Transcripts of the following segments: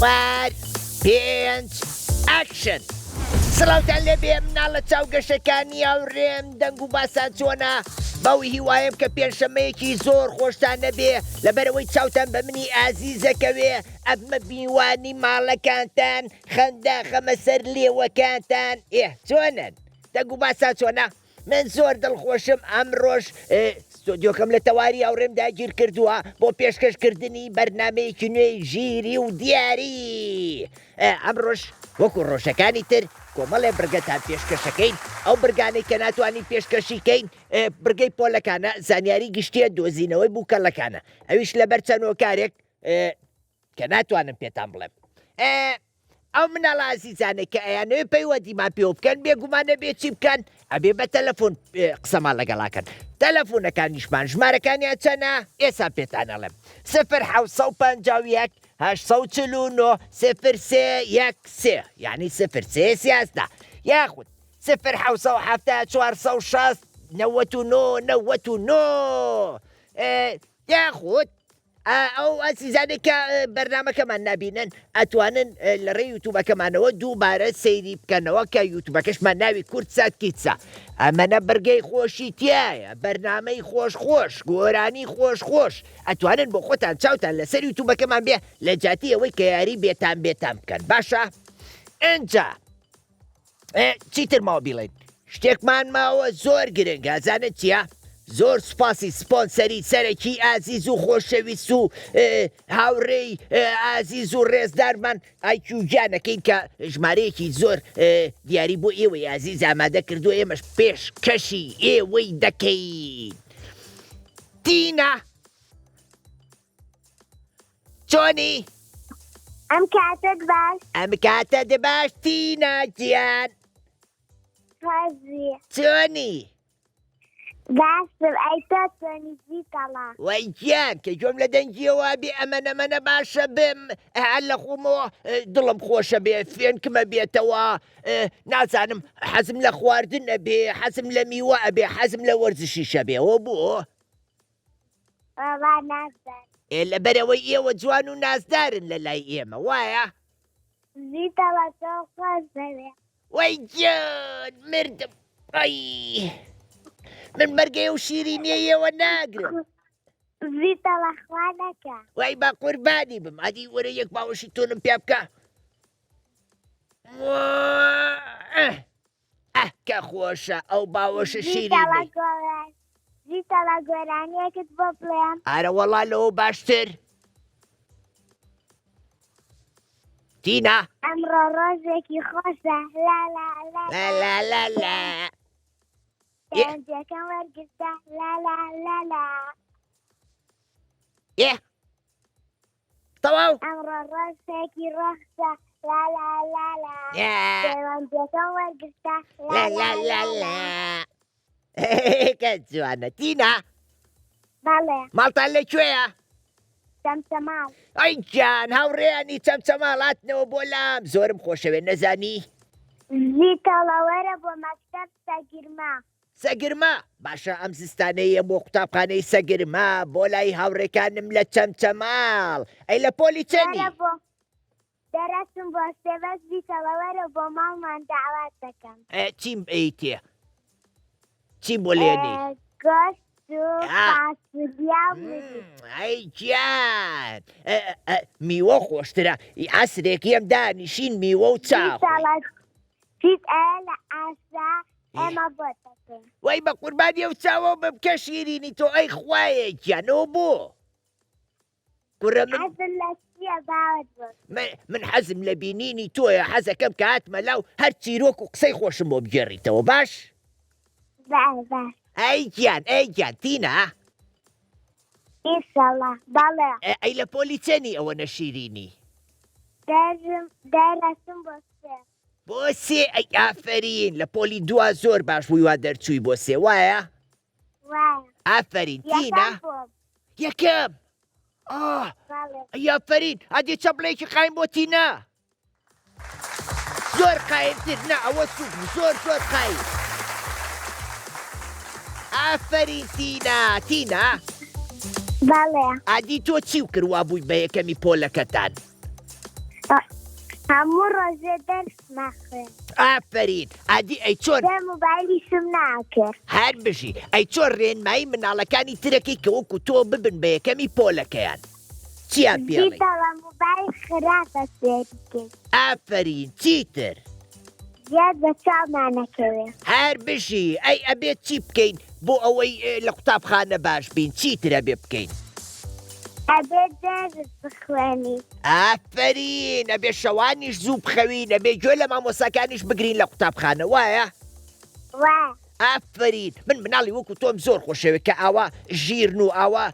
4 5 ئەکشن. سڵاوتان لێبێ مناڵە چاوگەشەکانی هاوڕێم دەنگ و باسان چۆنە؟ باوی هیوایم کە پێنجشەمەیەکی زۆر خۆشتان نەبێ لەبەرەوەی چاوتان بە منی ئازیزەکەوێ ئەبمە بیوانی ماڵەکانتان خەندە خەمە سەر لێوەکانتان چۆنن؟ دەنگ و باسان چۆنە؟ من زۆر دڵخۆشم ئەمڕۆژ ستۆدیۆکەم لە تەواری هاوڕێمدا گیر کردووە بۆ پێشکەشکردنی بەرنامەیەکی نوێی ژیری و دیاری. ئەمڕۆژ وەکو ڕۆژەکانی تر کۆمەڵێ برگەتان پێشکەشەکەین ئەو برگانەی کە ناتوانین پێشکەشیکەین برگەی پۆلەکانە زانیاری گشتیە دۆزینەوەی بووکەڵەکانە ئەویش لەبەر چەند هۆکارێک کە ناتوانم پێتان بڵێم. ئەو مناڵە ئازیزانێک کە ئەیانەوێ پێیوە دیمان پێوە بکەن بێگومانە بێ چی بکەن ئەبێ بە تەلەفۆن قسەمان لەگەڵاکەن. تەلەفۆنەکانیشمان ژمارەکانیان چەنە ئێستا پێتان ئەڵێم 0751 849 0313 یعنی 0313 یاخود 0770 460 99 99 یاخود ئەو ئەسیزانێک کە بەرنامەکەمان نبینن ئەتوانن لە ڕێی یوتوبەکەمانەوە دووبارە سەیری بکەنەوە کە یوتوبەکەشمان ناوی کورتسات کیتسە. ئەمەنە بەرگەی خۆشی تایە بەرنامەی خۆش گۆرانی خۆش ئەتوانن بۆ خۆتان چاوتان لەسەر یوتوبەکەمان بێ لە جاتی ئەوەی کە یاری بێتان بکەن. باشە ئەنجا چیتر ماوە بیڵێن شتێکمان ماوە زۆر گرنگ ئازانت چییە؟ زۆر سوپاسی سپۆنسەری سەرەکی ئازیز و خۆشەویست و هاوڕێی ئازیز و ڕێزدارمان ئایکیوجانەکەین کە ژمارەیەکی زۆر دیاری بۆ ئێوەی ئازیز ئامادە کردو ئێمەش پێشکەشی ئێوەی دەکەین. تینە چۆنی؟ ئەم کاتت باش؟ ئەم کاتت باش تینە گیان چۆنی؟ باشم ئەی تۆ چۆنی جیتەڵە؟ وەی گیان کە گوێم لە دەنگیەوە بێ ئەمەنەمەنە باشە بم هەر لە خۆمەوە دڵم خۆشە بێ فێنکمە بێتەوە نازانم حەزم لە خواردن ئەبێ حەزم لە میوە ئەبێ حەزم لە وەرزشیشە بێەوە بۆ نازدار لەبەرەوەی ئێوە جوان و نازدارن لە لای ئێمە وایە؟ جیتەڵە تۆ خۆش دەوێ. وەی گیان مردم ئەی من مەرگەی و شیرینیەوە ناگرم. زیتەڵە خوا نەکە. وای با قوربانی بم ئەدی وەرە یەک باوەشی تۆنم پێ بکە. کە خۆشە ئەو باوەشە شیرینی. زیتەڵە گۆرانیەکت بۆ بڵێم؟ ئارە وەڵا لەوە باشتر. تینە ئەمڕۆ ڕۆژێکی خۆشە لا پێنجەکەم وەرگرتە تەواو ئەمڕۆ ڕۆژێکی ڕۆخشە پەیوەندەکەم وەرگرتە کە جوانە. تینە بەڵێ ماڵتان لەکوێیە؟ چەمچەماڵ. ئەی گیان هاوڕێیانی چەمچەماڵاتنەوە بۆ لام زۆرم خۆشەوێ نەزانی؟ زیتەڵە وەرە بۆ مەکتەب سەگرما. سەگرما باشە ئەم زستانەیە بۆ قوتابخانەی سەگرما بۆ لای هاوڕێکانم لە چەمچەماڵ. ئەی لە پۆلی چەندی؟ دەرەچم بۆ سێبەس زیتەڵە وەرە بۆ ماڵمان داوات دەکەم. چیم ئەیتێ؟ چیم بۆ لێنی؟ گۆشت و فاسولیا ئەی گیان میوە خۆشترە ئەسرێکی ئەم دانیشین میوە و چاو چیت ئەیە لە ئاسا ئێمە بۆ دەکەین. وای بە قوربانی ئەو چاوە بکە شیرینی تۆ ئەی خوایە گیانەوە بۆ کوڕە من حەزم لە بینینی تۆیە حەزەکەم کە هاتمە لاو هەر چیرۆک و قسەی خۆشم بۆ بگێڕیتەوە باش؟ ئەی گیان تینە؟ ئیشەڵا بەڵێ. ئەی لە پۆلی چەنی ئەوە نەشیرینی؟ دەرەچم بۆ سێ. بۆ سێ؟ ئەی ئافرین لە پۆلی دوا زۆر باش بووی وا دەرچووی بۆ سێ وایە؟ ئافرین. تینە یەکەم. ئەیافرین ئەدی چەپڵێکی قایم بۆ تینە زۆر قایمتر نە ئەوە سوک زۆر قایم. ئافرین تینە بەڵێ. ئادی تۆ چی و کردوا بووی بە یەکەمی پۆلەکەتان؟ هەموو ڕۆژێ دەرس ناخوێن. ئافرین ئادی ئەی چۆن دە مۆبایلی شم ناکرد. هەر بژی ئەی چۆن ڕێنمایی مناڵەکانی ترەکەی کە وەکو تۆ ببن بە یەکەمی پۆلەکەیان چیان پێڵێ؟ دیتەوە مۆبایل خراپە سێریکرد. ئافرین چیتر؟ زیاد بە چاومان نەکەوێت. هەر بژی ئەی ئەبێت چی بکەین بۆ ئەوەی لە قوتابخانە باش بین چیتر ئەبێ بکەین؟ ئەبێت دەرس بخوێنی. ئافرین ئەبێ شەوانیش زوو بخەوین ئەبێ گوێ لە مامۆساکانیش بگرین لە قوتابخانە وایە؟ وا ئافرین من مناڵی وەکو تۆم زۆر خۆشەوێت کە ئاوا ژیرن و ئاوا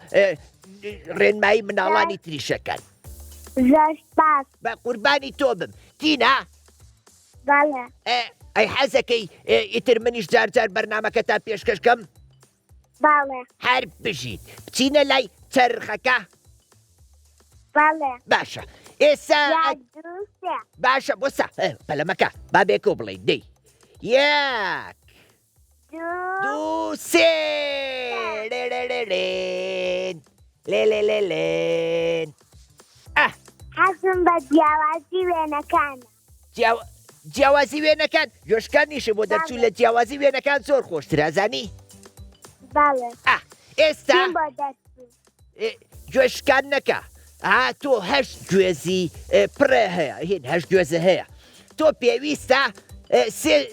ڕێنمایی مناڵانی تریشەکەن. زۆر سپاس. بە قوربانی تۆ بم تینا بەڵێ. ئەی حەزەکەی ئیتر منیش جارجار بەرنامەکەتان پێشکەشکەم؟ بەڵێ. هەر بژیت بچینە لای چەرخەکە؟ بەڵێ. باشە ئێستا یاد دروستە. باشە بۆسا پەلەمەکە با بێکۆ بڵێ دەی یەک دوو سێ لێ لێ حەزم بە جیاوازی وێنەکانە. جیاوازی وێنەکان جۆشکانیشە بۆ دەرچوو لە جیاوازی وێنەکان زۆر خۆشترە زانی؟ بەڵێ. ئێستا چیم بۆ دەرچوو؟ گوێشکان نەکە تۆ هەشت گوێزی پڕێ هەیە هین هەشت گوێزە هەیە تۆ پێویستە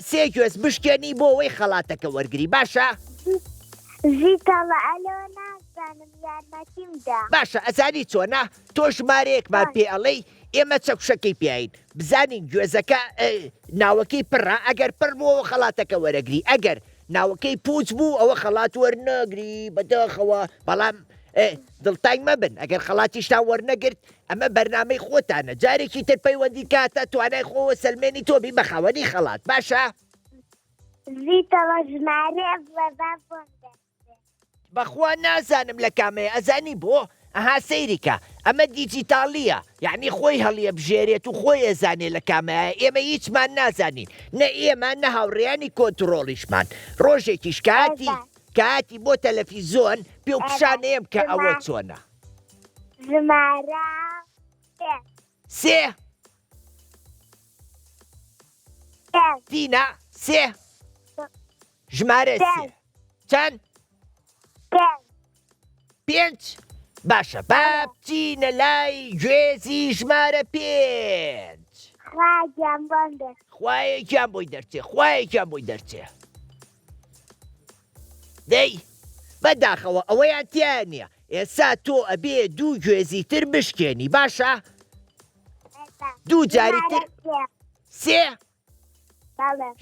سێ گوێز بشکێنی بۆ ئەوەی خەڵاتەکە وەرگری باشە؟ زیتەڵە ئەلەوە نازانم یارمەتیمدا. باشە ئەزانی چۆنە تۆ ژمارەیەکمان پێ ئەڵەی ئێمە چەکوشەکەی پێین بزانین گوێزەکە ناوەکەی پڕە ئەگەر پڕ بووەوە خەڵاتەکە وەرەگری ئەگەر ناوەکەی پوچ بوو ئەوە خەڵات وەرنەگری بەدەخەوە بەڵام دڵتانگ مەبن ئەگەر خەڵاتیشتا وەرنەگرت ئەمە بەرنامەی خۆتانە جارێکی تر پەیوەندی کاتە توانای خۆوە سەلمێنی تۆبی بە خاوەنی خەڵات باشە؟ زیتەوە ژمارە بەبا بۆم دەستێت. بەخوا نازانم لە کامەیە ئەزانی بۆ ئەها سەیریکە ئەمە دیجیتاڵیە یعنی خۆی هەڵیە بژێرێت و خۆی ئەزانێ لە کامەیە ئێمە هیچمان نازانین نە ئێمە نە هاوڕێیانی کۆنتڕۆڵیشمان ڕۆژێکیش کاتی بۆ تەلەڤیزۆن پێ و پیشانەیەم کە ئەوە چۆنە ژمارە سێ تینە سێ ژمارە سێ چەند؟ پێنج باشە با بچینە لای گوێزی ژمارە پێنج. خواگیان بۆم دەست. خوایەکیان بۆی دەرچێ خوایەکیان بۆی دەرچێ دەی بەداخەوە ئەوەیان تیان نییە ئێستا تۆ ئەبێ دوو گوێزی تر بشکێنی باشە؟ دوو جاری تر سێ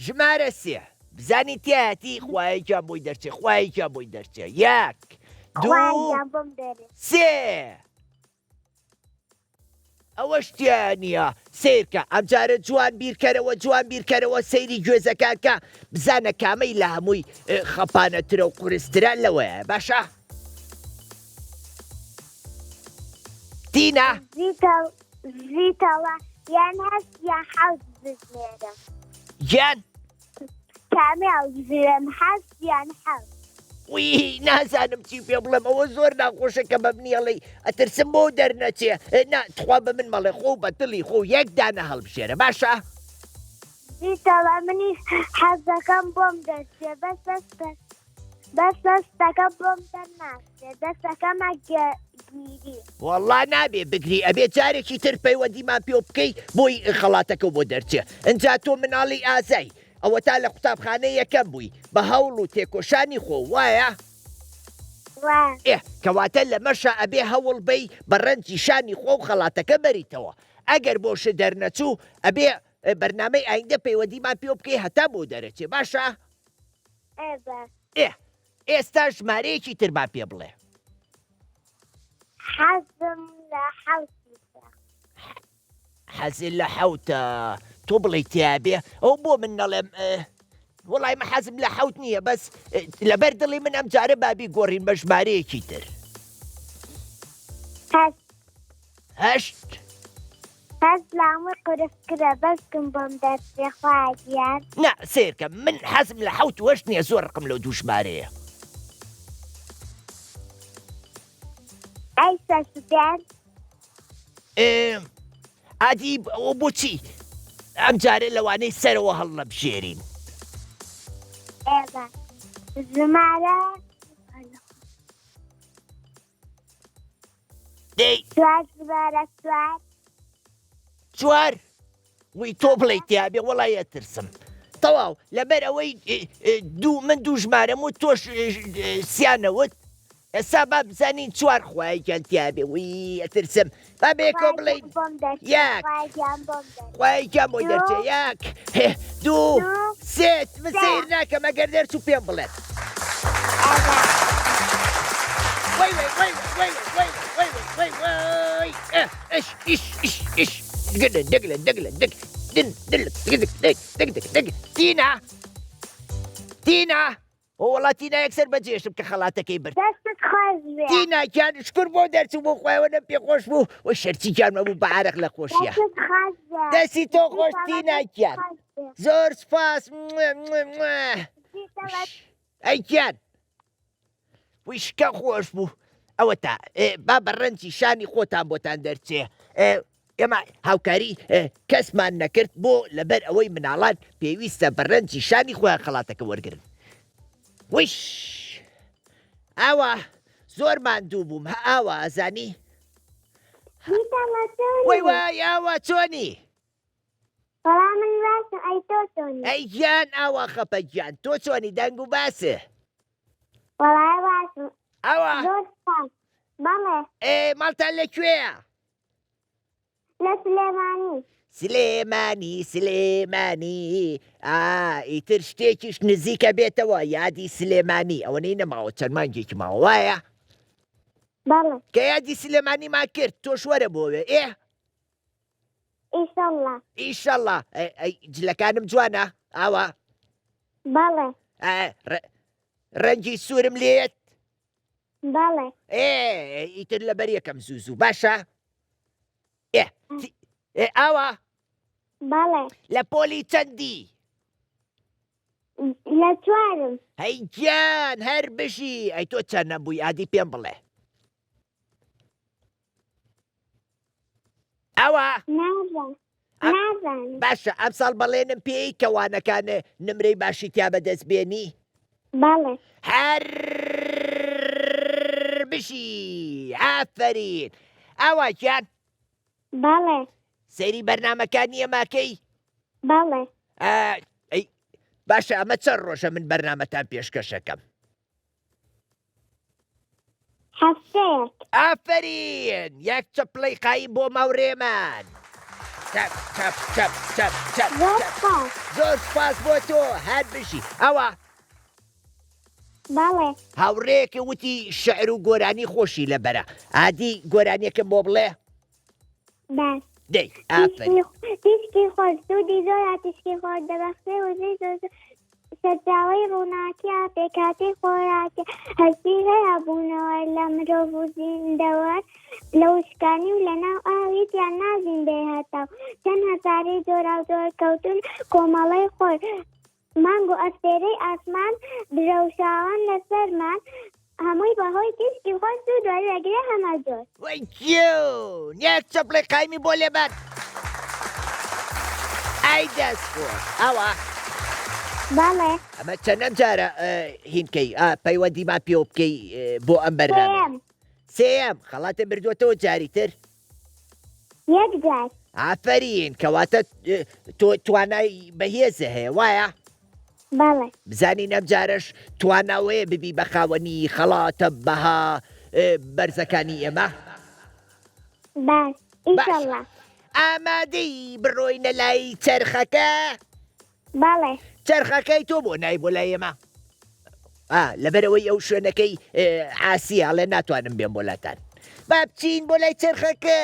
ژمارە سێ بزانی تیاتی خوایەکیان بۆی دەرچێ خوایەکیان بۆی دەرچێ یەک دوو سێ ئەوە شتیان نییە سیرکە ئەم جارە جوان بیرکەرەوە سەیری گوێزەکانکە بزانە کامەی لە هەمووی خەپانەترە و قورسترە لەوەیە باشە؟ تینە زیتەوە یان هەست یان حەوت بژمێرە گیان کامێ ئەوژێم هەست یان حەوت. وی نازانم چی پێ بڵێم ئەوە زۆر ناخۆشە کە بە منیڵی ئەترسم بۆ دەرنەچێ ناتخوا بە من مەڵێ خۆ بە دڵی خۆ یەکدانە هەڵبژێرە باشە؟ زیتەوە منیش حەزەکەم بۆم دەستێ بەس دەستەکە بۆم دەرناچێ دەستەکەمە گیری وەڵڵا نابێ بگری ئەبێ جارێکی تر پەیوەندیمان پێ بکەی بۆی خەڵاتەکە بۆ دەرچێ ئەجا تۆ مناڵی ئازای ئەوە تا لە قوتابخانە یەکەم بووی بە هەوڵ و تێکۆشانی خۆ وایە؟ کەواتە لە مەشە ئەبێ هەوڵ بەی بە ڕەنجی شانی خۆ و خەڵاتەکە بەریتەوە ئەگەر بۆشە دەرنەچوو ئەبێ بەرنامەی ئایندە پەیوەندیمان پێ بکەی هەتا بۆ دەرەچێ باشە؟ ئێستا ژمارەیەکی ترمان پێ بڵێ. حەزم لە حەوتە. حەزی لە حەوتە تۆ بڵێ تیابێ ئەو بۆ من نەڵێم وڵای مە حەزم لە حەوت نییە بەس لەبەر دڵی من ئەم جارە بابی گۆڕین بە ژمارەیەکی تر. هەشت هەز لە هەمووی قورسکرە بەسکم بۆم دەستێ خواگیان. نا سیرکە من حەزم لە حەوت وەشت نییە زۆر ڕقم لەو دوو ژمارەیە. ئەی سەسودان ئادی ئەوە بۆچی ئەم جارە لەوانەی سەرەوە هەڵە بژێرین ئێوە ژمارە دەی چوار ژمارە چوار وی تۆ بڵێ تیابێ وەڵای ئەترسم تەواو لەبەر ئەوەی من دوو ژمارەم و تۆش سیانەوت ئێستا با بزانین چوار خوای گیانتیابێ وی ئەترسم با بێکۆ بڵین یاک خوای گیان بۆی دەرچێ یاک دوو سێت من سیر ناکەم ئەگەر دەرچوو پێم بڵێت وای وای وای وای وای وای وای وای اش اش اش اش دقلن تینا والله تینا یەکسەر بەجێشم کە خەڵاتەکەی برد دەستت خۆش بێ تینا گیان شکر بۆ دەرچوو بۆ خوایەوەنە پێ خۆش بوو وە شەرچی گیانمە بوو بە عارەق لە خۆشیە دەستت خۆش بێ دەستی تۆ خۆش تینا گیان زۆر سپاس ئەی گیان ویشکە خۆش بوو ئەوە تا با بەڕەنجی شانی خۆتان بۆتان دەرچێ ئێمە هاوکاری کەسمان نەکرد بۆ لەبەر ئەوەی مناڵان پێویستە بەڕەنجی شانی خۆیان خەڵاتەکە وەرگرن وش ئاوە زۆر ماندوو بووم ئاوە ئەزانی وای وای ئاوە چۆنی وەڵام من باشم ئەی تۆ چۆنی ئەی گیان ئاوا خەپە گیان تۆ چۆنی دەنگ و باسە وەڵای باشم ئەوە زۆر سپاس بەڵێ ماڵتان لەکوێیە لە سلێمانی سلێمانی ئیتر شتێکیش نزیکە بێتەوە یادی سلێمانی ئەوە نەی نەماوە چەند مانگێکی ماوە وایە بەڵێ کە یادی سلێمانیمان کرد تۆش وەرە بۆوێ ئیشەڵڵا ئیشەڵڵا جلەکانم جوانە ئاوە بەڵێ ڕەنگی سوورم لێت بەڵێ ئیتر لەبەر یەکەم زوو باشە ئاوە بەڵێ لە پۆلی چەندی لە چوارم هەی گیان هەر بژی ئەی تۆ چەند نەبووی ئادی پێم بڵێ ئەوە نازانم باشە ئەم ساڵ بەڵێنم پێی کەوانەکانە نمرەی باشی تیا بەدەست بێنی بەڵێ هەر بشی ئافرین ئاوا گیان بەڵێ سەیری بەرنامەکانی ئەماکەی بەڵێ باشە ئەمە چەند ڕۆژە من بەرنامەتان پێشکەشەکەم هەفتەیەک ئافرین یەک چەپڵەی قایم بۆ ماوڕێمان زۆر سپاس بۆ تۆ هەر بشی ئەوە بەڵێ هاوڕێیەکی وتی شعر و گۆرانی خۆشی لەبەرە ئادی گۆرانیەکەم بۆ بڵێ باش دەی ئافرین تیشکی خۆش سوودی زۆر تیشکی خۆش دەبەخشێ وزەی زۆر سەرچاوەی ڕووناکیە پێکاتی خۆراکە هەستی هەیە بوونەوە لە مرۆڤ و زیندەوەر لە وشکانی و لەناو ئاویتیان نازین بێ هەتاو چەند هەزاری جۆرا و جۆر کەوتون کۆمەڵەی خۆر مانگ و ئەستێرەی ئاسمان درەوشاوان لەسەرمان هەمووی بەهۆی تیشکی خۆش و دووەرەگرێ هەمە جۆر وای کیون یەک چەپڵی قایمی بۆ لێبەر ئای دەست خۆش ئەوە بەڵێ ئەمە چەندەم جارە هینکەی پەیوەندیمان پێوە بکەی بۆ ئەم بەرنامە سێم خەڵاتە بردووەتەوە جاری تر یەک جار ئافرین کەواتە تۆ توانای بەهێزە هەیە وایە بەڵێ بزانین ئەم جارش تواناوەیە ببی بە خاوەنی خەڵاتە بەها بەرزەکانی ئێمە باش ئیشەڵڵا ئامادەی بڕۆینە لای چەرخەکە بەڵێ چەرخەکەی تۆ بۆ نای بۆ لای ئێمە لەبەرەوەی ئەو شوێنەکەی ئاسیاڵێ ناتوانم بێم بۆ لاتان با بچین بۆ لای چەرخەکە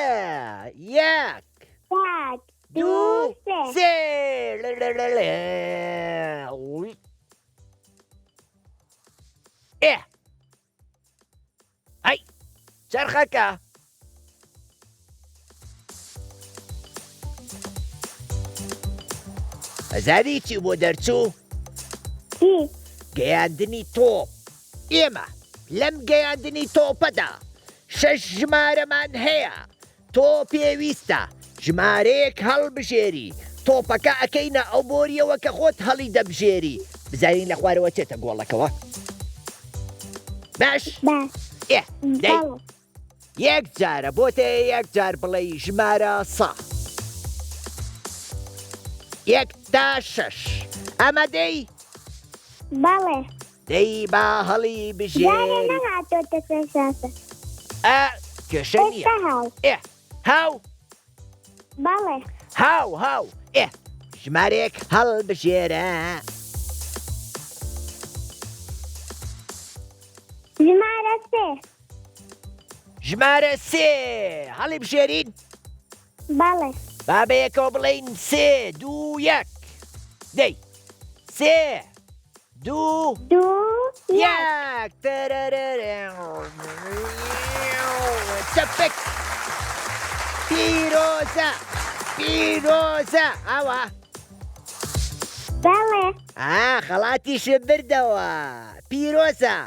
یەک دوو سێ ئەی چەرخەکە ئەزانی چی بۆ دەرچوو گەیاندنی تۆپ ئێمە لەم گەیاندنی تۆپەدا 6 ژمارەمان هەیە تۆ پێویستە ژمارەیەک هەڵبژێری تۆپەکە ئەکەینە ئەو بۆریەوە کە خۆت هەڵی دەبژێری بزانین لە خوارەوە چێتە گۆڵەکەوە باش دەی یەک جارە بۆتە یەک جار بڵێ ژمارە 100 1 تا 6 ئەمە دەی بەڵێ دەی با هەڵی بژێری نەهاتۆتە سەرساسە کێشە نییە هاو بەڵێ هاو ژمارەیەک هەڵبژێرە ژمارە سێ ژمارە 3 هەڵی بژێرین بەڵێ بابەیەکەوە بڵین 3 2 1 دەی 3 2 1 چەپێک پیرۆزە ئەوە بەڵێ خەڵاتیشە بردەوە پیرۆزە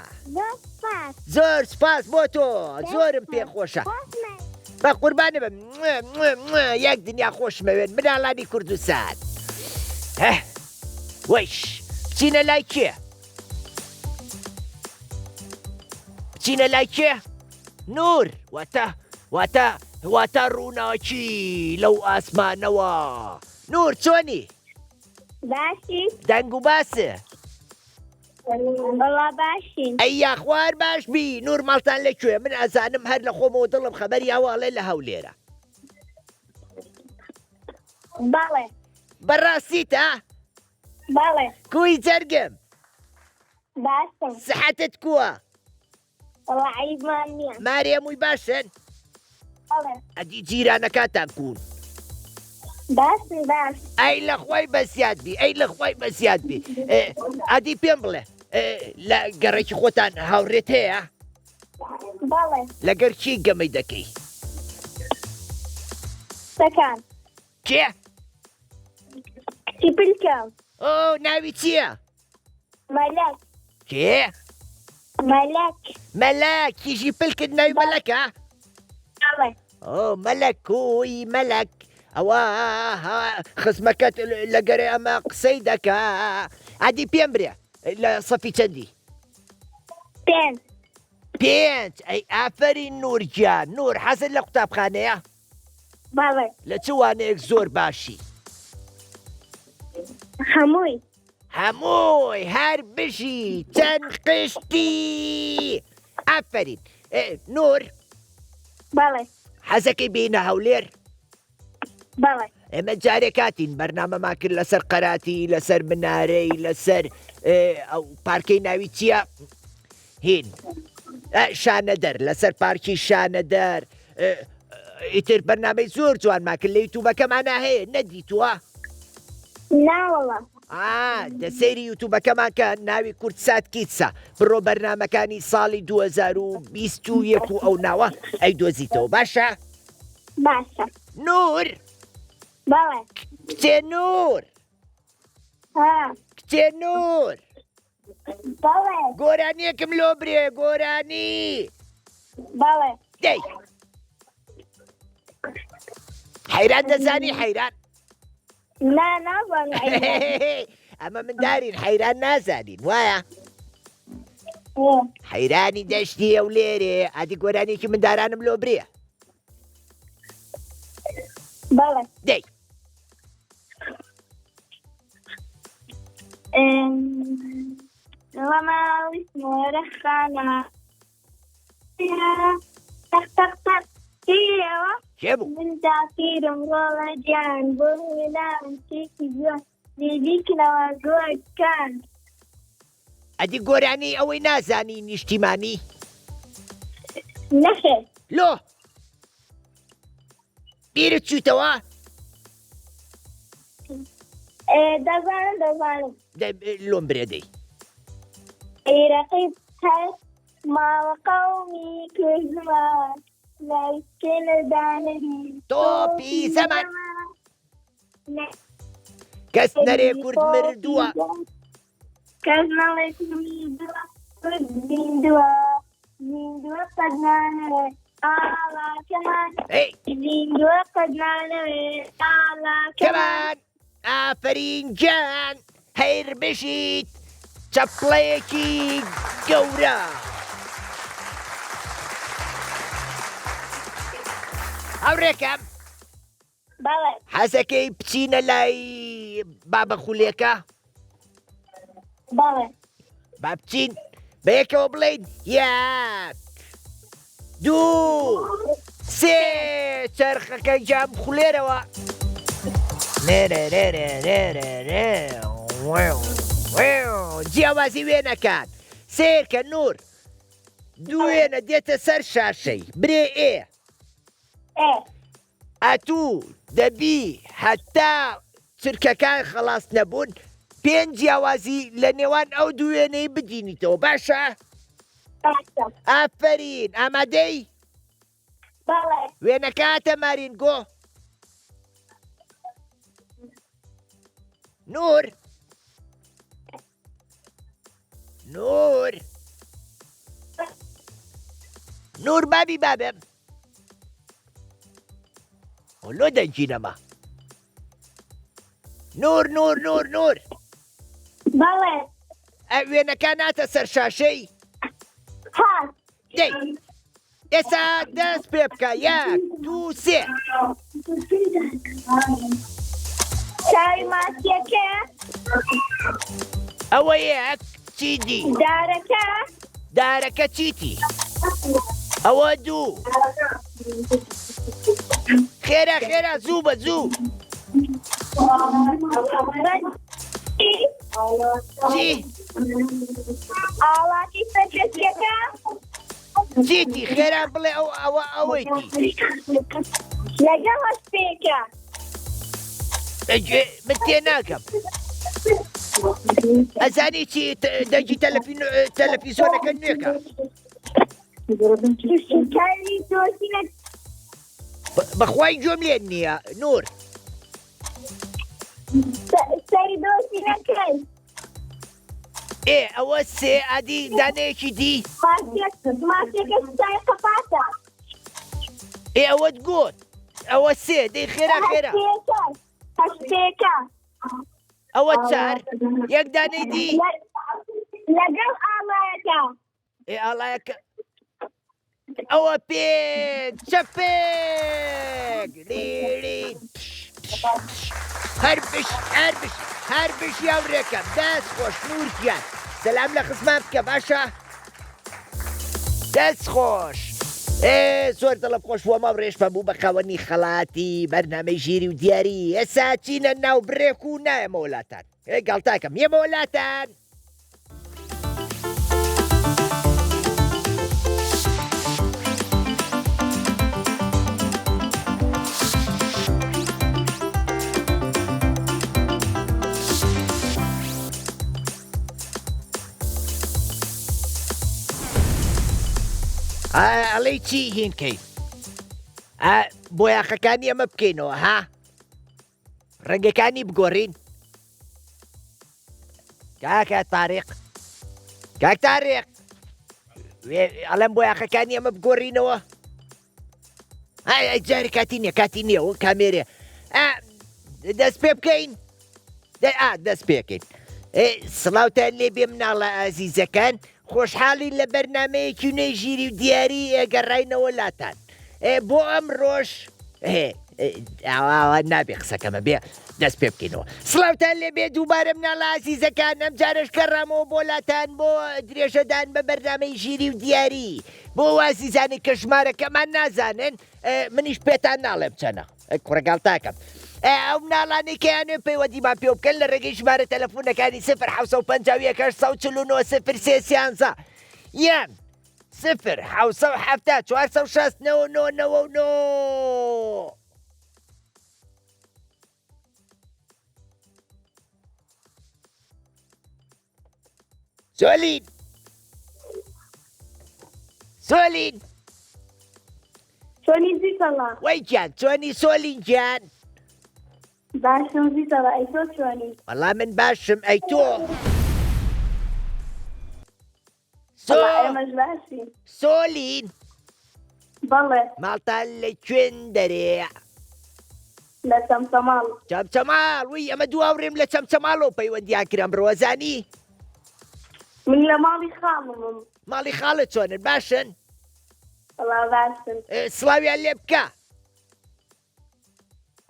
زۆر سپاس بۆ تۆ زۆرم پێخۆشە بە قوربانە بم یەک دنیا خۆشمەوێن مناڵانی کوردستان وەیش بچینە لای کێ نور واتە ڕووناکی لەو ئاسمانەوە نور چۆنی باشی دەنگ و باسە بەڵا باشین ئەی یاخوار باش بی نور ماڵتان لەکوێ من ئەزانم هەر لە خۆمەوە دڵم خەبەری ئەواڵێ لە هەولێرە بەڵێ بەڕاستیتە بەڵێ کوی جەرگم باشم سەحەتت کووە بەڵا عیبمان نییە ماری هەمووی باشن بەڵێ ئەدی جیرانەکاتان کوون باشم باش ئەی لە خۆی بەسیات بی ئەدی پێم بڵێ لە گەڕێکی خۆتان هاوڕێت هەیە بەڵێ لەگەر چی گەمەی دەکەی سەکان کێ کچی پلکەم ئۆ ناوی چییە مەلەک کێ مەلەک کیژی پلکت ناوی مەلەکە بەڵێ ئۆ مەلەک کوی مەلەک ئەوە خزمەکەت لەگەرێ ئەمە قسەی دەکا عادی پێم برێ لە سەفی چەندی 5 ئەی ئافەری نورگیان نور حەزت لە قوتابخانەیە بەڵێ لە چ وانەیەک زۆر باشی هەمووی هەر بژی چەند قشتی ئافەرین نور بەڵێ حەزەکەی بینە هەولێر بەڵێ ئێمە جارێک کاتین بەرنامەمان کرد لەسەر قەراتی لەسەر منارەی لەسەر ئەو پارکەی ناوی چییە هین شانەدەر لەسەر پارکی شانەدەر ئیتر بەرنامەی زۆر جوانمان کرد لە یوتوبەکەمانە هەیە نەدیتووە ناوەڵە دەسەیری یوتوبەکەمان کە ناوی کورتسات کیتسە بڕۆ بەرنامەکانی ساڵی 2021 و ئەو ناوە ئەی دۆزیتەوە باشە نور بەڵێ کچێ نور بەڵێ گۆرانیەکم لۆ برێ گۆرانی بەڵێ دەی حەیران دەزانی حەیران نازانم ئەمە مندارین حەیران نازانین وایە حەیرانی دەشتی ئەو لێرێ ئادی گۆرانێکی مندارانم لۆ برێ بەڵێ دەی وەماوی سمۆرە خانە تەختەختەختەوە کێ بوو من تاقیرم ڕۆڵە گیان بۆ وێناوم تێکی جوان دیدیکنەوە گۆرکان ئەدی گۆرانی ئەوەی نازانی نیشتیمانی نەخێر لۆ بیرت چووتەوە دەزانم لۆم برێ دەی ئێرەقیب هەست ماوە قەومی کوردمان لایکێ لە دانەری تۆپی زەمان کەس نەرێ کورد مردووە کەس نەڵێ کورد مردووە زیندووە قەت نانەوێ ئاڵا کەمان ئەی زیندووە قەت نانەوێ ئاڵا کەمان کەمان ئافرین جان هەیر بشیت چەپڵەیەکی گەورە هاوڕێکم بەڵێ حەزەکەی بچینە لای بابە خولێکە بەڵێ با بچین بەیەکەوە بڵێین یەک دوو سێ چرخەکەی جام خولێرەوە جیاوازی وێنەکان سێرکە نور دوێنە دێتە سەر شاشەی برێ ئێ ئەتوو دەبی هەتا چرکەکان خەڵاس نەبوون پێنج جیاوازی لە نێوان ئەو دوێنەی بدینیتەوە باشە؟ ئافرین ئامادەی؟ بەڵێ وێنەکاتە مارینگۆ نور نور نور بابی بابم لۆ دەنجینەمە نور نور نور نور بەڵێ وێنەکان ناتە سەر شاشەی ها دەی ئێستا دەست پێ بکە یەک دوو سێ چاوی ماسیەکە ئەوە یەک چیدی دارەکە دارەکە چیتی ئەوە دوو خێرا خێرا زوو بە زوو چی ئاڵاتی سەرکەسیەکە چیتی خێرا بڵێ ئەوە ئەوەیتی لەگەڵ هەستێکە من تێ ناکەم ئەزانی چی دەنجی تەلەفیزۆنەکە نوێکە کاری دۆزینە بەخوای گوێم لێن نییە نور سەری دۆزینەکەی ئێ ئەوە سێ ئادی دانەیەکی دی ماسیەکە سای قەپاتە ئێ ئەوەت گوت ئەوە سێ دەی خێرا خێرا هەستێکە ئەوە چار یەک دانەی دی لەگەڵ ئاڵایەکە ئێ ئاڵایەکە ئەوە پێنج چەپێک لیری هەر بش یاوڕێکەم دەست خۆش نورگیان سەلام لە خزمان بکە باشە دەست خۆش زۆر دڵم خۆش وەمە ڕێژمە بوو بە خەوەنی خەڵاتی بەرنامەی ژیری و دیاری ئێستا چینە ناو بڕێک و نایەمە وڵاتان گاڵتاکەم یەمە وڵاتان ئەڵێ چی هینکەی بۆ یاخەکانی ئەمە بکەینەوە ها ڕەنگەکانی بگۆڕین کاکە تاریق کاک تاریق ئەڵێم بۆ یاخەکانی ئەمە بگۆڕینەوە جاری کاتی نییە ئەو کامێرێ دەست پێ بکەین دەست پێکەین سڵاوتان لێ بێ مناڵە ئازیزەکان خۆشحاڵی لە بەرنمەیەکی نوێی ژیری و دیاری ئێگەڕاینەوە لاتان بۆ ئەم ڕۆژ نابێ قسەکەمە بێ دەست پێ بکەینەوە سڵاوتان لێ بێ دووبارە مناڵە ئازیزەکان ئەم جارش گەڕامەوە بۆ لاتان بۆ درێژەدان بە بەرنمەی ژیری و دیاری بۆ وازیزانی کە ژمارەکەمان نازانن منیش پێتان ناڵێم چەنە کوڕەگاڵتاکەم ئەو مناڵانی کەیانێ پەیوەندیمان پێ بکەن لە ڕێگەی ژمارە تەلەفۆنەکانی 0 یان 0 7 469 سۆلین چۆنی زیسەڵا وەی گیان چۆنی سۆلین گیان باشم زیسەڵا ئەی تۆ چۆنی وەڵام من باشم ئەی تۆ ئێمەش باشین سۆلین بەڵێ ماڵتان لەکوێن دەرێ؟ لە چەمچەماڵ. چەمچەماڵ. وی ئەمە دواوڕێم لە چەمچەماڵەوە پەیوەندیان کرام ڕۆزانی. من لە ماڵی خاڵمم. ماڵی خاڵت چۆنن باشن؟ وەڵا باشن. سڵاویان لێ بکە.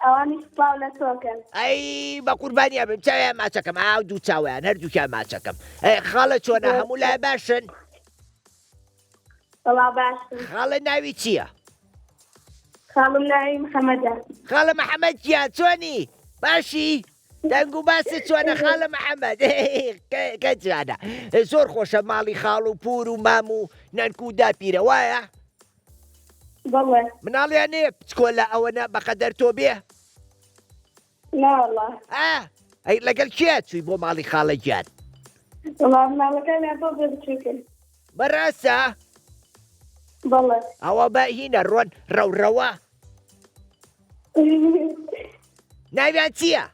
ئەوانی سڵاو لە تۆکەن. ئەی بە قوربانیان بم چاویان ماچەکەم ئاو دوو چاویان هەردووکیان ماچەکەم. خاڵە چۆنە هەموو لای باشن؟ وەڵا باشن. خاڵە ناوی چییە؟ خاڵم ناوی محەممەدە. خاڵە محەممەد گیان چۆنی؟ باشی؟ دەنگ و باست چۆنە خاڵە محەممەد کە جوانە. زۆر خۆشە ماڵی خاڵ و پور و مام و نەنک و داپیرە وایە؟ بەڵێ. مناڵیان نێ بچکۆ لە ئەوەنە بەقەدەر تۆ بێ؟ ناوەڵا. ئەی لەگەڵ کێ چووی بۆ ماڵی خاڵە گیان؟ وەڵا مناڵەکانیان بۆ بچووکن. بەڕاستە؟ بەڵێ. ئەوە بە هینە ڕۆن ڕەوڕەوە؟ ناویان چییە؟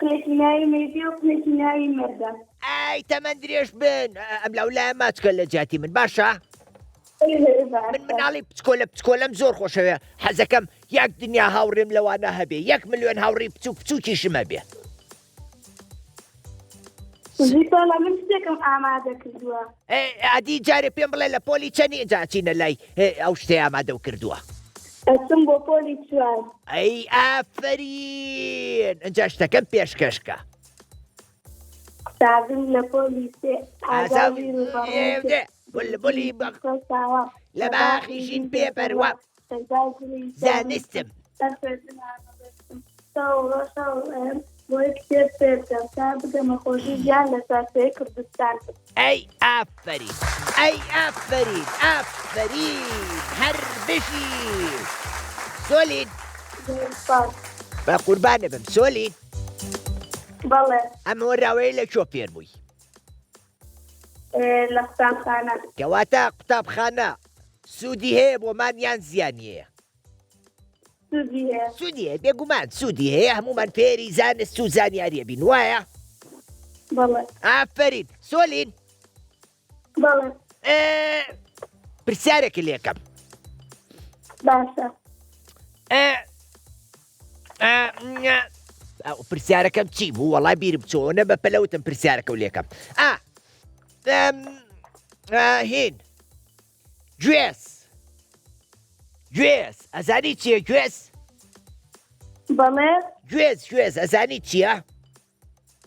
قلێکی ناوی مێردی و قلێکی ناوی مەردە. ئای تەمەند درێژ بن ئەم لەولایە ماچکە لە جاتی من باشە؟ من مناڵی پچکۆلەم زۆر خۆشەوێ حەزەکەم یەک دنیا هاوڕێم لەوانە هەبێ 1 ملیۆن هاوڕێی بچووکیشمە بێ. زیتۆڵە من شتێکم ئامادە کردووە. ئادی جارێ پێم بڵێ لە پۆلی چەندی ئەجاچینە لای ئەو شتەی ئامادە و کردووە. ئەچم بۆ پۆلی چوار. ئەی ئافرین ئەجا شتەکەم پێشکەشکە. قوتابن لە پۆلی سێ بڵی لە باخیشین پێپەروە زانستم. بۆی کتێب پێبکەم تا بگەمە خۆشی ژیان لە ساسەی کوردستان. ئەی ئافرین ئەی ئافرین هەر بشی سۆلین بە قوربانە بم سۆلین. بەڵێ. ئەمە وەراوەیە لە کۆ فێر بووی؟ لە قوتابخانە. کەواتە قوتابخانە سوودی هەیە بۆمان یان زیانی هەیە؟ سوودی هەیە. سوودی هەیە بێگومان سوودی هەیە هەمومان فێری زانست و زانیاریە بین وایە؟ بەڵێ. ئافرین سۆلین. بەڵێ. پرسیارێکی لێکەم. باشە. پرسیارەکەم چی بوو وەڵای بیرم چۆنە بە پەلەوتم پرسیارەکە و لێکەم. هین گوێز ئەزانی چییە گوێز؟ بەڵێ. گوێز ئەزانی چییە؟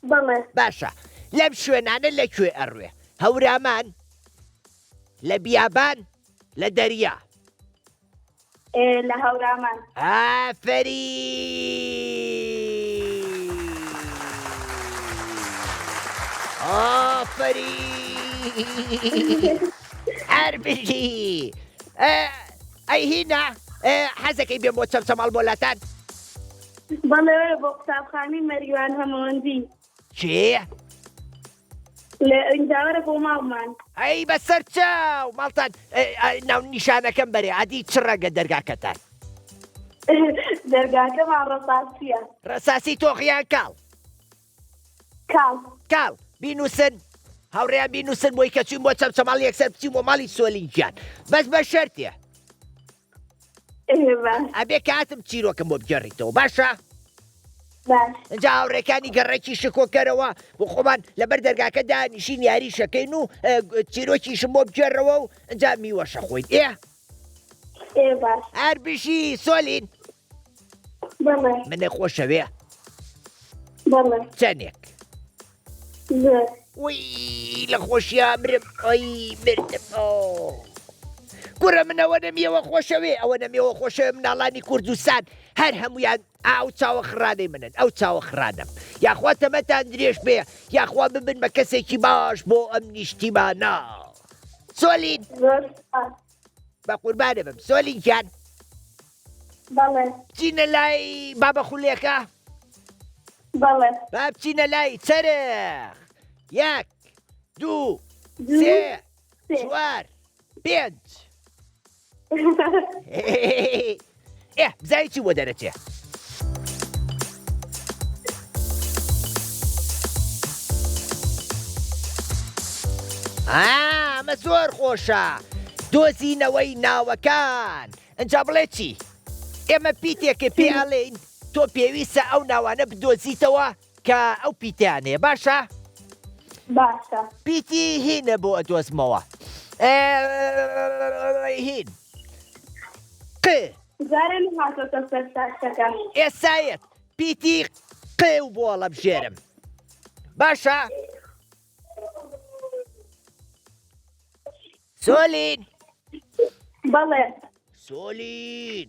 بەڵێ. باشە لەم شوێنانە لەکوێ ئەڕوێ؟ هەورامان لە بیابان لە دەریا؟ لە هەورامان. ئافرین هەر بژی. ئەی هینە حەزەکەی بێ بۆ چەمچەماڵ بۆلاتان؟ بەڵێ بۆ قوتابخانەی مەریوان هەمەوەندی. چێ؟ لە ئەنجاوەرە بۆ ماڵمان. ئەی بەسەر چاو ماڵتان ناو نیشانەکەم بەرێ عادی چ ڕەنگە دەرگاکەتان؟ دەرگاکەمان ڕەساسیە. ڕەساسی تۆقییان کاڵ بینوسن هاوڕێیان بینوسن بۆی کە چوین بۆ چەمچەماڵ یەکسەر بچین بۆ ماڵی سۆلین گیان بەس بە شەرتێ ئەبێ کاتم چیرۆکم بۆ بگەڕیتەوە باشە؟ ئەجا هاوڕێکانی گەڕێکی شکۆکەرەوە بۆ خۆمان لەبەر دەرگاکە دانیشین یاری شەکەین و چیرۆکیشم بۆ بگێڕەوە و ئەجا میوەشە خۆین هەر بشی سۆلین منە خۆشەوێ چەندێک وی لە خۆشیە مرم ئەی مردم کوڕە منەوە نەمیەوە خۆشەوێ ئەوە نەمیەوە خۆشەوێ مناڵانی کوردستان هەر هەمویان ئاو چاوە خڕانەی منن ئەو چاوە خڕانم یاخوا تەمەتان درێژ بێ یاخوا ببن بە کەسێکی باش بۆ ئەم نیشتیمانە سۆلین بە قوربانە بم سۆلین گیان بچینە لای بابە خولێکە با بچینە لای چەرخ 1 2 3 4 5 بزای چی بۆ دەرەچێ ئەمە زۆر خۆشە 2 دۆزینەوەی ناوەکان ئەنجا بڵێ چی ئێمە پیتێکە پێڵێن تۆ پێویستە ئەو ناوانە بدۆزیتەوە کە ئەو پیتیانێ باشە باشە پیتی هینە بۆ ئەدۆزمەوە هین ق جارێ نهاتۆتە سەر ساشەکە ئێسایەت پیتی قێ و بۆڵە بژێرم باشە سۆلین بەڵێ سۆلین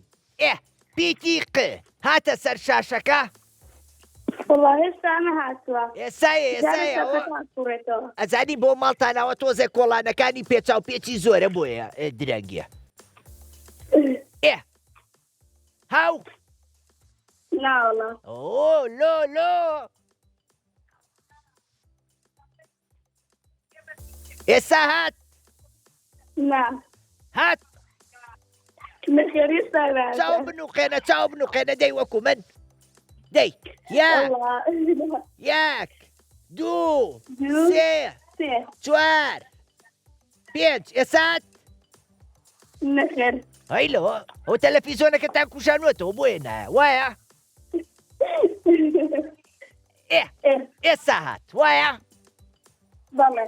پیتی ق هاتە سەر شاشەکە وڵا هێشتا نەهاتووە ئێسایە ئەزانی بۆ ماڵتانەوە تۆزێک کۆڵانەکانی پێچاو پێچی زۆرە بۆیە درەنگیە هاو ناوڵە لۆ ئێستا هات نا هات نەخێریستا چاو بنوقێنە دەی وەکو من دەی یەک دوو سێ چوار پێنج ئێسات نەخێر هەیلەوە ئەو تەلەڤیزۆنەکە تا کوشانوێتەوە بۆیە نایە وایە ئێستا هات وایە بەڵێ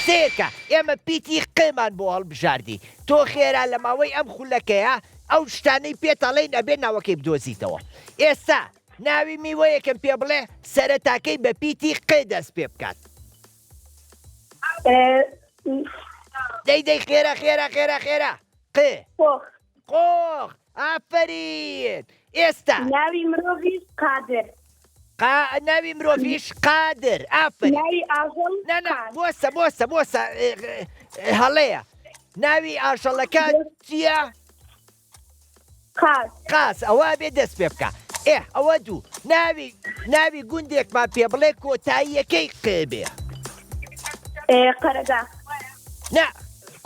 سێکە ئێمە پیتی قێمان بۆ هەڵبژاردی تۆ خێرا لە ماوەی ئەم خولەکەیە ئەو شتانەی پێتەڵێن ئەبێ ناوەکەی بدۆزیتەوە ئێستا ناوی میوەیەکم پێ بڵێ سەرەتاکەی بە پیتی قێ دەست پێ بکات دەی خێرا قێ قۆخ ئافەرین ئێستا ناوی مرۆڤیش قادر ناوی مرۆڤیش قادر ئافرین ناوی ئاژەڵ بۆسە هەڵەیە ناوی ئاژەڵەکە چییە؟ قاس ئەوە بێ دەست پێ بکە ئەوە دوو ناوی گوندێکمان پێ بڵێ کۆتاییەکەی قێبێ قەرەگا نا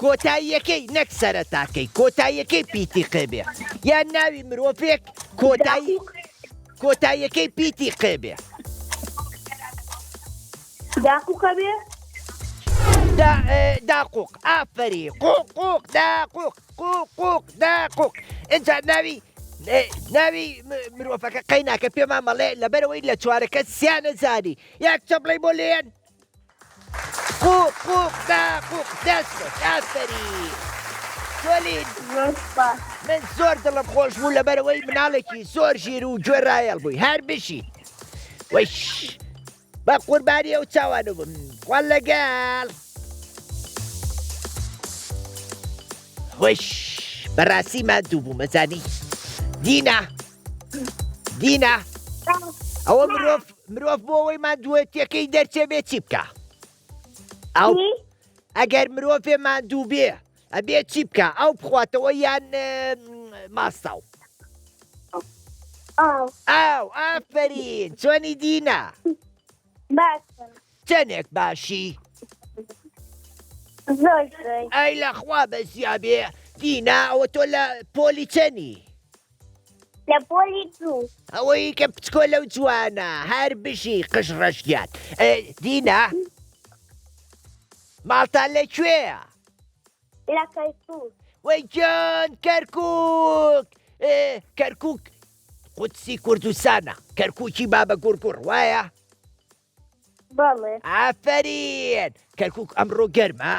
کۆتاییەکەی نەک سەرەتاکەی کۆتاییەکەی پیتی قێبێ یان ناوی مرۆڤێک کۆتاییەکەی پیتی قێبێ داقوقە بێ داقوق ئافەری قوق داقوق ئینجا ناوی مرۆڤەکە قەیناکە پێمان مەڵێ لەبەرەوەی لە چوارەکە سیانە زانی یاک چە بڵێ بۆ لێن قوق داقوق دەست ئافەری سۆلین من زۆر دڵم خۆش بوو لەبەرەوەی مناڵێکی زۆر ژیر و گوێڕایەڵ بووی هەر بشی وەش بە قوربانی ئەو چاوانە بم خوان لەگەڵ وەش بەڕاستی مادوو بوو مەزانی دینا ئەوە مرۆڤ بۆ ئەوەی مادووەتیەکەی دەرچێ بێ چی بکە ئەگەر مرۆڤێ مادوو بێ ئەبێ چی بکە ئەو بخواتەوە یان ماستاو ئاو ئافەرین چۆنی دینا چەندێک باشی ئەی لەخوا بەزیابێ دینا ئەوە تۆ لە پۆلی چەنی لە پۆلی دوو ئەوەی کە پچکۆ لەو جوانە هەر بشی قش ڕەشتیان دینا ماڵتان لەکوێیە لە کەرکووک وەی جان کەرکووک قودسی کوردستانە کەرکووکی بابە گورگوڕ وایە بەڵێ ئافەرین کەرکووک ئەمڕۆ گەرمە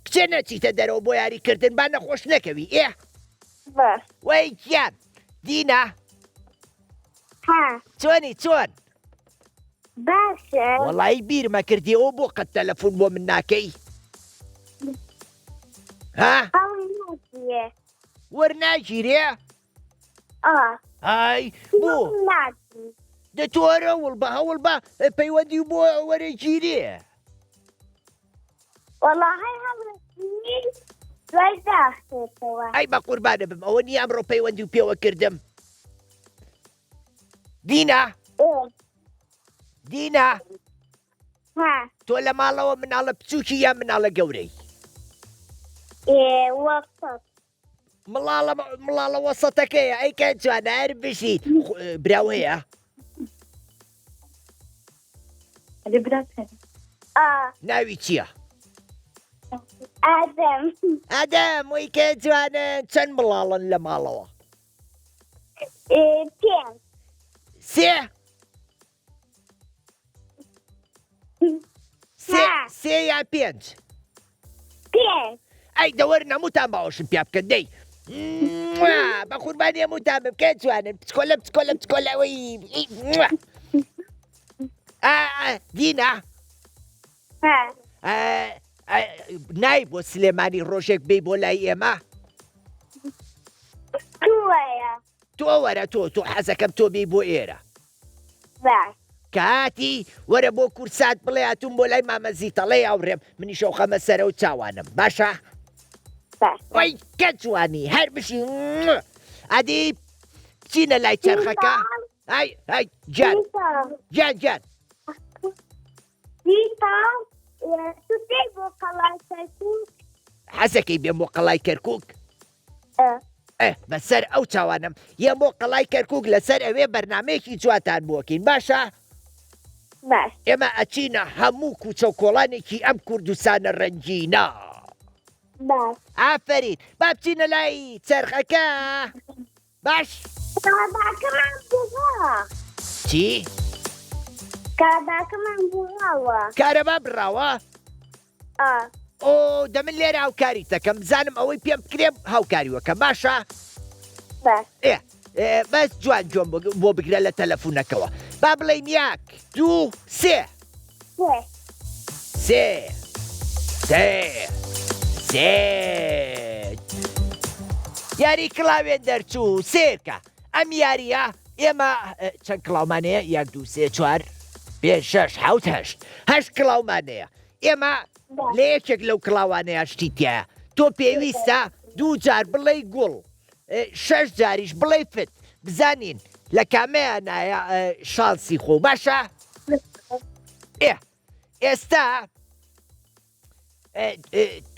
کچێ نەچیتە دەرەوە بۆ یاریکردن با نەخۆش نەکەوی وەی گیان دینا چۆن باشە وەڵی بیرمە کردیەوە بۆ قەت تەلەفۆن بۆ من ناکەی وەرناگیرێ ئای بۆ دەتۆرە وڵ بە هەوڵ بە پەیوەندی بۆ وەرەگیرێ ئەی بە قوربانە بم ئەوە نی ئەمڕۆ پەیوەندی و پێوە کردم دینا تۆ لە ماڵەوە مناڵە بچووکی یان مناڵە گەورەی مڵاڵە وەسەتەکەیە ئەیکە جوانە هەر بشیت براو هەیە ناوی چییە ئادەم ئادەم وی کە جوانن چەند مڵاڵن لە ماڵەوە پێنج سێ یان پێنج پێنج ئەی دەوەر نەموتان باوەشم پیا بکەن دەی بە قوربانی هەمووتان بکە جوانن پچکۆلەوەی دینا نای بۆ سلێمانی ڕۆژێک بێ بۆ لای ئێمە تۆ وەرە تۆ حەزەکەم تۆ بێ بۆ ئێرە کاتی وەرە بۆ کورسات بڵێ هاتوون بۆ لای مامەزیتەڵێ ئەوڕێم منی شەو خەمە سەرە و چاوانم باشە وای کە جوانی هەر بشی ئەدی بچینە لای چەرخەکە ئای جان حەزەکەی بێم بۆ قەڵای کەرکووک بەسەر ئەو چاوانم یەم بۆ قەڵای کەرکووک لەسەر ئەوێ بەرنمەیەکی جواتان بۆکەین باشە ئێمە ئەچینە هەموو کوچە و کۆڵانێکی ئەم کوردستانە ڕەنگینە ئافرین با بچینە لای چەرخەکە باش چی؟ کاباکەمان بووڵاوە کارەبا بڕاوە؟ ئۆ دەمن لێرە هاوکاری دەکەم بزانم ئەوەی پێم بکرێم هاوکاریوەکە باشە؟ بەس جوان جۆم بۆ بگرە لە تەلەفونەکەەوە با بڵێین یاک دوو سێ یاری کڵاوێن دەرچوو سێرکە ئەم یاریە ئێمە چەند کڵاومانەیە یاک دوو سێ چوار پێ شەش حەوت هەشت کڵاومانەیە ئێمە لە یەکێک لەو کڵاوانەیە شتی تایە تۆ پێویستە دوو جار بڵێ گوڵ شەش جاریش بڵێ فت بزانین لە کامەیە نایە شانسی خۆ باشە؟ ئێستا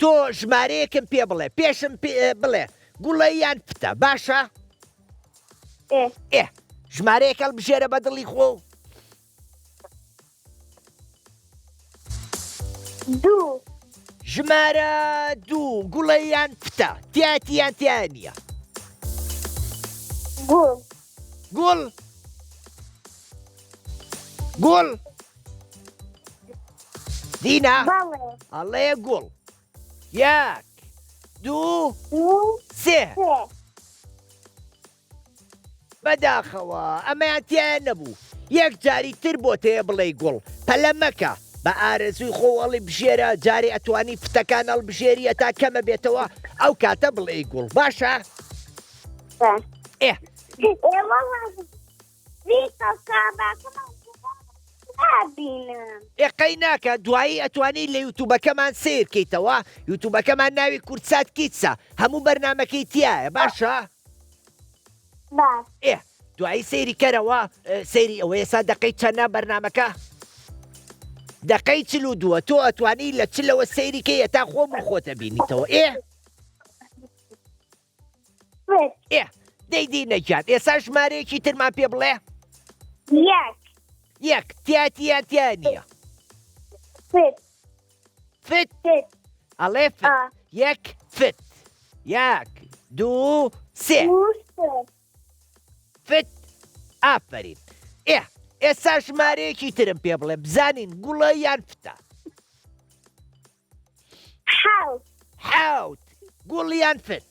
تۆ ژمارەیەکم پێ بڵێ پێشم بڵێ گوڵە یان فتە باشە؟ ژمارەیەک هەڵبژێرە بە دڵی خۆ دوو ژمارە دوو گوڵە یان فتە تیاتی یان تیا نییە گوڵ دینا ئەڵێ گوڵ یاک دوو سێ بەداخەوە ئەمەیان تیان نەبوو یەک جاری تر بۆ تەیە بڵێ گوڵ پەلە مەکە بە ئارەزووی خۆوەڵی بژێرە جارێ ئەتوانی فتەکان هەڵبژێریە تا کەمە بێتەوە ئەو کاتە بڵێ گوڵ باشە؟ ئێقەی ناکە دوایی ئەتوانی لە یوتوبەکەمان سیرکەیتەوە یوتوبەکەمان ناوی کورتسات کیتسە هەموو بەرنمەکەی تایە باشە؟ دوایی سەیری کەرەوە سەیری ئەوە ێسا دەقەی چەندە بەرنمەکە دەقەی 42 تۆ ئەتوانی لە چلەوە سەیریکەی تا خۆم خۆتە بینیتەوە دەیدی نەجات ئێستا ژمارەیەکی ترمان پێ بڵێ یەک تیاتیان تیا نییە فت ئەڵێ یەک فت یاک دوو سێ فت ئافرین ئێستا ژمارەیەکی ترم پێ بڵێ بزانین گوڵە یان فتە حەوت گوڵ یان فت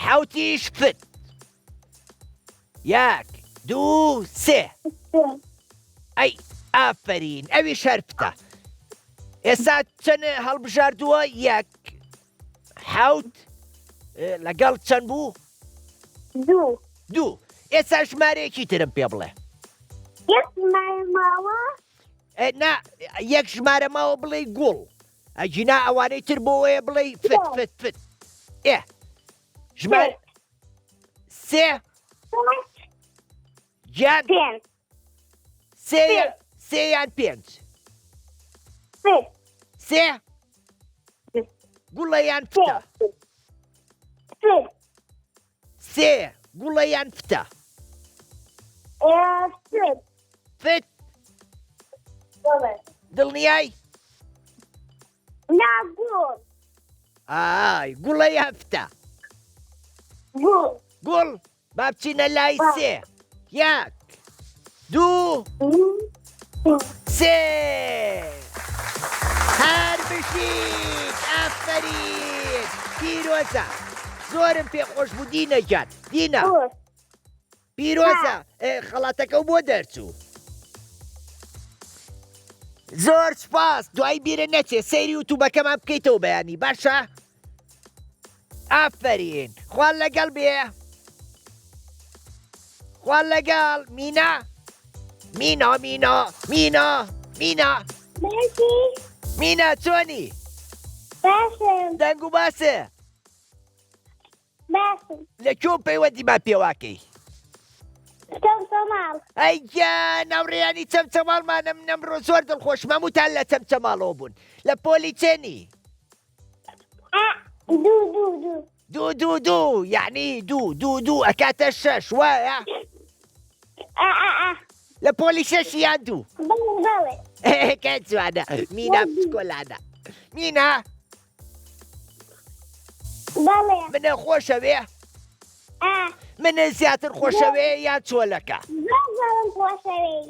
حەوتیش فت یاک دوو سێ ئەی ئافرین ئەوی شەرفتە ئێستا چەند هەڵبژاردووە یەک حەوت لەگەڵ چەند بوو؟ دوو ئێستا ژمارەیەکی ترم پێ بڵێ یەک ژمارە ماوە بڵێ گوڵ ئەجینا ئەوانەی تر بۆیە بڵێ فت ژمار سێ جان سێ یان پێنج سێ گوڵە یان فتە سێ گوڵە یان فتە فت دڵنیای؟ ناگوڵ ئای گوڵەی هەفتە گوڵ گوڵ با بچینە لای سێ یەک دوو سێ هەر بشین ئافرین پیرۆزە زۆرم پێخۆش بوو دینەجان دینە پیرۆزە خەڵاتەکە بۆ دەرچوو زۆر سپاس دوای بیرە نەچێ سەیری وتوبەکەمان بکەیتەوە بەیانی باشە ئافرین خوان لەگەڵ بێ خوان لەگەڵ مینا مینا مینا مینا مینا باشی مینا چۆنی باشم دەنگ و باسە باشم لە کۆ پەیوەندی با پێواکەی چەمچەماڵ ئەیجا ناوڕێیانی چەمچەماڵمانە من ئەمڕۆ زۆر دڵخۆش مەموتان لە چەمچەماڵەوە بوون لە پۆلی چێنی دوو یعنی دوو ئەکاتە شەش وایە لە پۆلی شەش یان دوو کە جوانە مینا بچکۆلانە مینا منە خۆشەوێ منە زیاتر خۆشەوێ یان چۆلەکە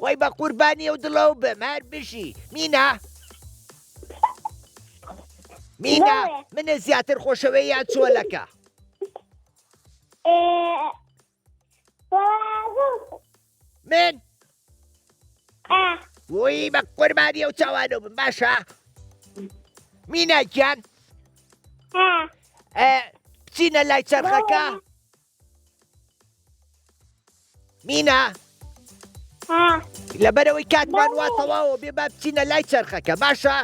وای بە قوربانی ئەو دڵەوە بم هەر بشی مینا مینا منە زیاتر خۆشەوێ یان چۆلەکە من وی بە قوربانی ئەو چاوانە بم باشە مینا گیان بچینە لای چەرخەکە مینا لەبەرەوەی کاتمان وا تەواوە بێ با بچینە لای چەرخەکە باشە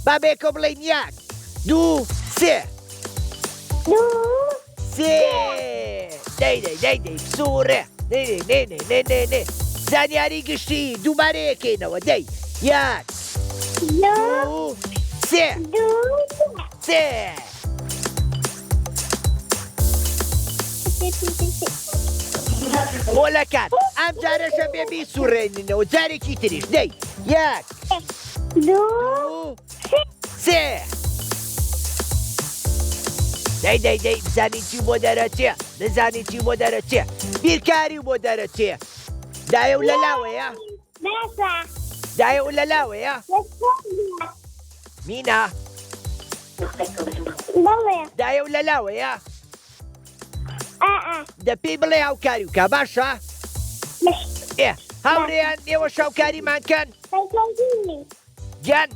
با بێکە بڵێین یەک دوو سێ سێ دەی سوورێ نێ زانیاری گشتی دووبارەیەکەینەوە دەی یەک دوو سێ سێ بۆلەکان ئەم جارەشە بێبی سوڕێنینەوە جارێکی تریش دەی یەک دوو سێ دەی بزانی چی بۆ دەرەچێ دەزانی چی بۆ دەرەچێ بیرکاری بۆ دەرەچێ دایە و لە لاوەیە دایە و لە لاوەیە مینا دایە و لە لاوەیە دە پێی بڵێ هاوکاری وکە باشە هاوڕێیان ئێوە شاوکاریمان کەن گیان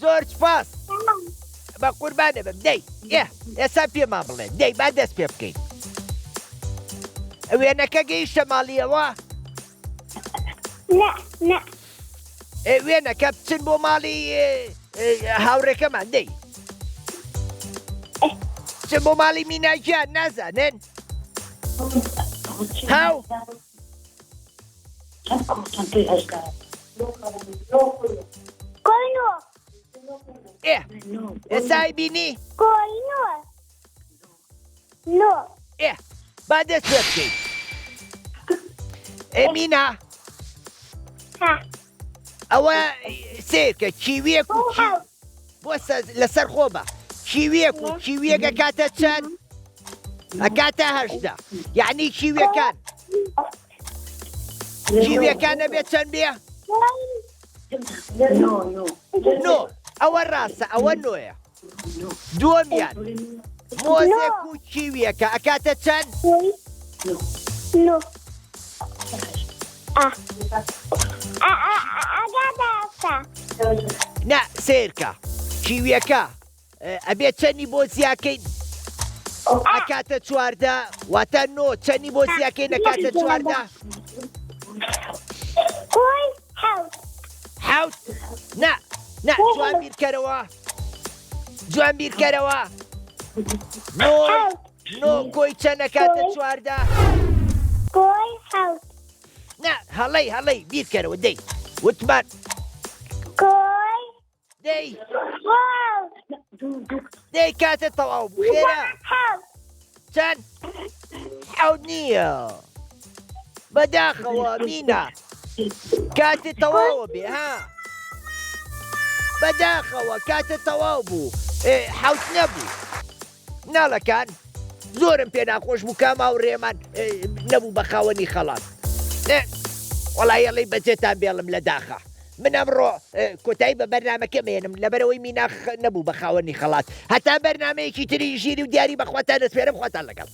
زۆر سپاس بە قوربانە بم دەی ئێستا پێمان بڵێ دەی با دەست پێ بکەین وێنەکە گەیشتە ماڵیەوە وێنەکە بچن بۆ ماڵی هاوڕێکەمان دەی بچن بۆ ماڵی میناگیان نازانن هاو ئێسای بینی با دەست پێ بکەین مینا ئەوە سێکە کیویەک و بۆ لەسەر خۆ بە کیویەک و کیویەک ئەکاتە چەند ئەکاتە هەشدا یعنی کیویەکانە بێت چەند بێ نۆ ئەوە ڕاستە ئەوە نۆیە دووەمیان مۆزێک و کیویەکە ئەکاتە چەند نا سێرکە کیویەکە ئەبێت چەندی بۆ زیاکەین ئەکاتە چواردە واتە نۆ چەندی بۆ زیاکەین ئەکاتە چواردە حەوت نا جوان بیرکەرەوە نۆ کۆی چەند ئەکاتە چواردە نا هەڵەی بیرکەرەوە دەی وتمان دەی کاتە تەواو خێرا چەند حەوت نییە بەداخەوە مینا کاتت تەواوە بێ ها بەداخەوە کاتت تەواو بوو حەوت نەبوو ناڵەکان زۆرم پێ ناخۆش بوو کا ماوڕێمان نەبوو بە خاوەنی خەڵات وەڵایەڵی بەجێتان بێڵم لە داخە من ئەمڕۆ کۆتایی بە بەرنامەکە مێنم لەبەرەوەی مینا نەبوو بە خاوەنی خەڵات هەتا بەرنمەیەکی تری ژیری و دیاری بەخواتان دەسپێرم خواتان لەگەڵ